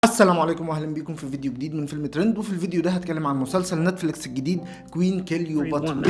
السلام عليكم واهلا بيكم في فيديو جديد من فيلم ترند. وفي الفيديو ده هتكلم عن مسلسل نتفليكس الجديد كوين كليوباترا.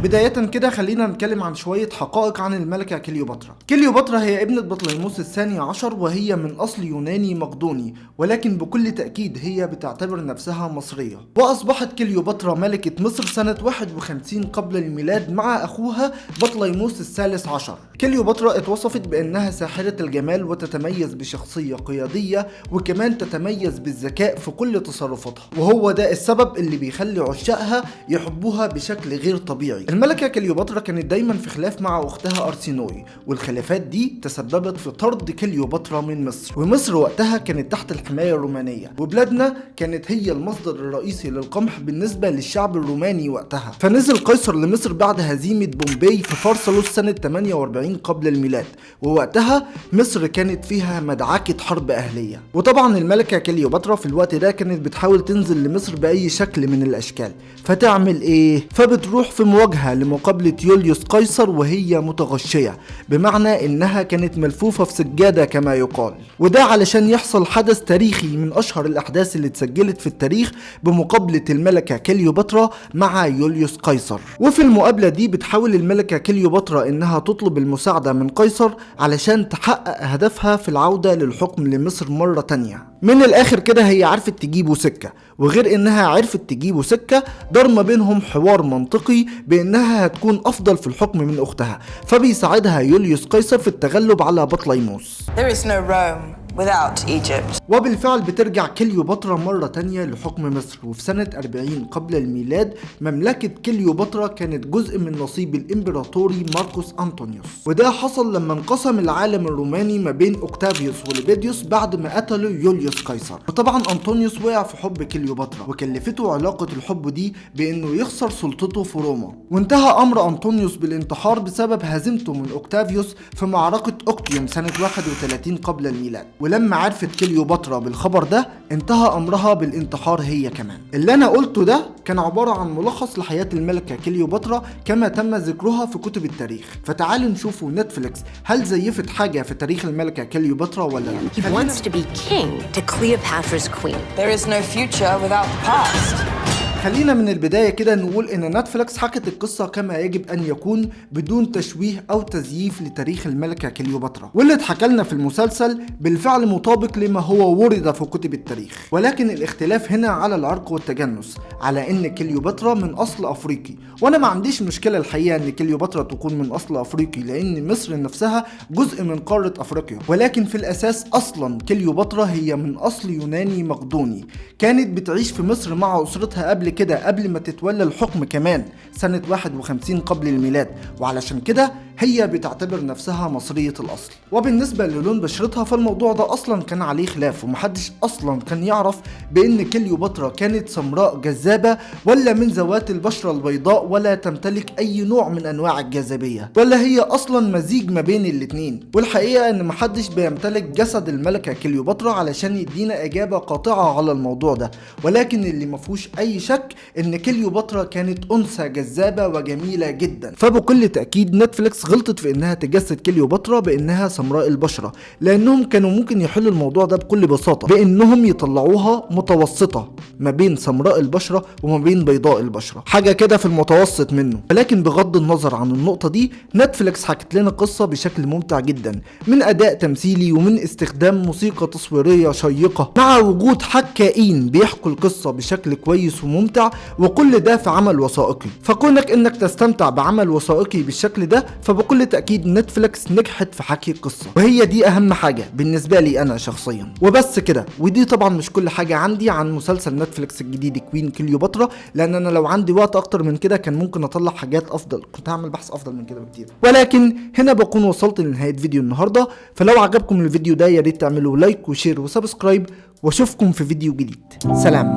بداية كده خلينا نتكلم عن شوية حقائق عن الملكة كليوباترا. كليوباترا هي ابنة بطليموس الثاني عشر، وهي من أصل يوناني مقدوني، ولكن بكل تأكيد هي بتعتبر نفسها مصرية. وأصبحت كليوباترا ملكة مصر سنة 51 قبل الميلاد مع أخوها بطليموس الثالث عشر. كليوباترا اتوصفت بأنها ساحرة الجمال وتتميز بشخصية قيادية، وكمان تتميز بالذكاء في كل تصرفاتها، وهو ده السبب اللي بيخلي عشاقها يحبوها بشكل غير طبيعي. الملكة كليوباترا كانت دايما في خلاف مع اختها ارسينوي، والخلافات دي تسببت في طرد كليوباترا من مصر، ومصر وقتها كانت تحت الحماية الرومانية، وبلادنا كانت هي المصدر الرئيسي للقمح بالنسبة للشعب الروماني وقتها. فنزل قيصر لمصر بعد هزيمة بومباي في فارسالوس سنة 48 قبل الميلاد، ووقتها مصر كانت فيها مدعكة حرب أهلية. وطبعا الملكة كليوباترا في الوقت ده كانت بتحاول تنزل لمصر بأي شكل من الأشكال، فتعمل إيه؟ فبتروح في مواجهة لمقابلة يوليوس قيصر وهي متغشية، بمعنى إنها كانت ملفوفة في سجادة كما يقال، وده علشان يحصل حدث تاريخي من أشهر الأحداث اللي اتسجلت في التاريخ بمقابلة الملكة كليوباترا مع يوليوس قيصر. وفي المقابلة دي بتحاول الملكة كليوباترا إنها تطلب المساعدة من قيصر علشان تحقق هدفها في العودة للحكم لمصر مرة تانية. من الآخر كده هي عرفت تجيبه سكة، وغير إنها عرفت تجيبه سكة دار ما بينهم حوار منطقي بإنها هتكون أفضل في الحكم من أختها، فبيساعدها يوليوس قيصر في التغلب على بطليموس. There is no Rome without Egypt. وبالفعل بترجع كليوباترا مرة تانية لحكم مصر، وفي سنة 40 قبل الميلاد مملكة كليوباترا كانت جزء من نصيب الإمبراطوري ماركوس أنطونيوس، وده حصل لما انقسم العالم الروماني ما بين أوكتافيوس وليبيديوس بعد ما قتلوا يوليوس قيصر. وطبعا أنطونيوس وقع في حب كليوباترا، وكلفته علاقة الحب دي بإنه يخسر سلطته في روما، وانتهى أمر أنطونيوس بالانتحار بسبب هزيمته من أوكتافيوس في معركة أوكتيوم سنة 31 قبل الميلاد. ولما عرفت كليوباترا بالخبر ده انتهى امرها بالانتحار هي كمان. اللي انا قلته ده كان عبارة عن ملخص لحياة الملكة كليوباترا كما تم ذكرها في كتب التاريخ. فتعالوا نشوفوا نتفليكس هل زيفت حاجة في تاريخ الملكة كليوباترا ولا لا. He wants to be king to Cleopatra's queen. There is no future without the past. خلينا من البداية كده نقول ان نتفليكس حكت القصة كما يجب ان يكون بدون تشويه او تزييف لتاريخ الملكة كليوباترا، واللي اتحكى لنا في المسلسل بالفعل مطابق لما هو ورد في كتب التاريخ، ولكن الاختلاف هنا على العرق والتجنس، على ان كليوباترا من اصل افريقي. وانا ما عنديش مشكلة الحقيقة ان كليوباترا تكون من اصل افريقي، لان مصر نفسها جزء من قارة افريقيا، ولكن في الاساس اصلا كليوباترا هي من اصل يوناني مقدوني، كانت بتعيش في مصر مع اسرتها قبل ما تتولى الحكم كمان سنة 51 قبل الميلاد، وعلشان كده هي بتعتبر نفسها مصرية الأصل. وبالنسبة للون بشرتها فالموضوع ده أصلا كان عليه خلاف، ومحدش أصلا كان يعرف بأن كليوباترا كانت سمراء جذابة ولا من ذوات البشرة البيضاء ولا تمتلك أي نوع من أنواع الجاذبية، ولا هي أصلا مزيج ما بين الاتنين. والحقيقة أن محدش بيمتلك جسد الملكة كليوباترا علشان يدينا إجابة قاطعة على الموضوع ده، ولكن اللي مفهوش أي شك أن كليوباترا كانت أنثى جذابة وجميلة جدا. فبكل تأكيد نتفليكس غلطت في انها تجسد كليوباترا بانها سمراء البشرة، لانهم كانوا ممكن يحلوا الموضوع ده بكل بساطة بانهم يطلعوها متوسطة ما بين سمراء البشرة وما بين بيضاء البشرة، حاجة كده في المتوسط منه. ولكن بغض النظر عن النقطة دي نتفليكس حكت لنا قصة بشكل ممتع جدا، من اداء تمثيلي ومن استخدام موسيقى تصويرية شيقة مع وجود حكائين بيحكوا القصة بشكل كويس وممتع، وكل ده في عمل وثائقي. فكونك انك تستمتع بعمل وثائقي بالشكل ده فبكل تأكيد نتفليكس نجحت في حكي القصة، وهي دي أهم حاجة بالنسبة لي أنا شخصيا. وبس كده، ودي طبعا مش كل حاجة عندي عن مسلسل نتفليكس الجديد كوين كليوباترا، لأن أنا لو عندي وقت أكتر من كده كان ممكن أطلع حاجات أفضل، كنت هعمل بحث أفضل من كده بكتير. ولكن هنا بكون وصلت لنهاية فيديو النهاردة، فلو عجبكم الفيديو ده يا ريت تعملوا لايك وشير وسبسكرايب، واشوفكم في فيديو جديد. سلام.